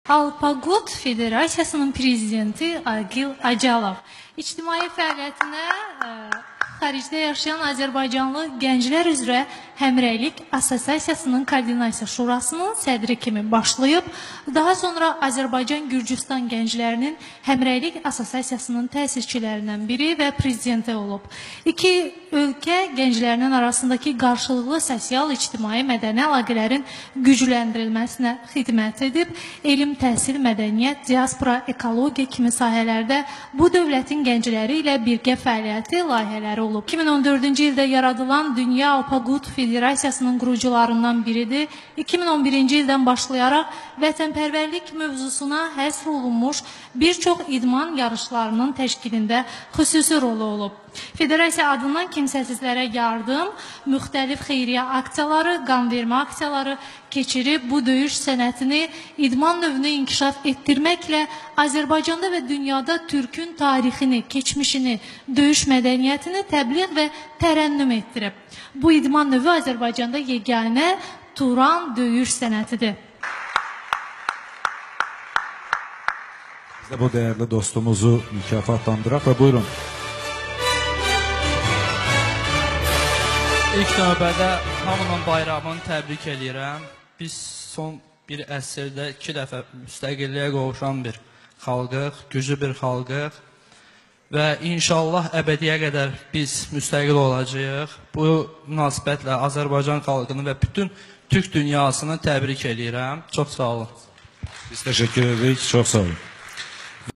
Alpaqut Federasiyasının prezidenti Agil Acalov ictimai fəaliyyətinə xaricdə yaşayan Azərbaycanlı gənclər üzrə Həmrəylik Assosiasiyasının Koordinasiya Şurasının sədri kimi başlayıb, daha sonra Azərbaycan Gürcüstan gənclərinin Həmrəylik Assosiasiyasının təsisçilərindən biri və prezidenti olub. İki ölkə gənclərinin arasındakı qarşılıqlı sosial, ictimai, mədəni əlaqələrin gücləndirilməsinə xidmət edib, elm, təhsil, mədəniyyət, diaspora, ekologiya kimi sahələrdə bu dövlətin gəncləri ilə birgə fəaliyyəti layihələri olub. 2014-cü ildə yaradılan Dünya Alpaqut Federasiyasının qurucularından biridir. 2011-ci ildən başlayaraq vətənpərvərlik mövzusuna həsr olunmuş bir çox idman yarışlarının təşkilində xüsusi rolu olub. Federasiya adından kimsəsizlərə yardım, müxtəlif xeyriyyə aksiyaları, qanvermə aksiyaları keçirib bu döyüş sənətini, idman növünü inkişaf etdirməklə Azərbaycanda və dünyada Türkün tarixini, keçmişini, döyüş mədəniyyətini təbliğ və tərənnüm etdirib. Bu idman növü Azərbaycanda yeganə Turan döyüş sənətidir. Biz də bu dəyərli dostumuzu mükafatlandıraq və buyurun. İlk növbədə hamının bayramını təbrik edirəm. Biz son bir əsrdə 2 dəfə müstəqilliyə qovuşan bir xalqıq, güclü bir xalqıq və inşallah əbədiyə qədər biz müstəqil olacağıq. Bu münasibətlə Azərbaycan xalqını və bütün Türk dünyasını təbrik edirəm. Çox sağ olun. Biz təşəkkür edirik, çox sağ olun.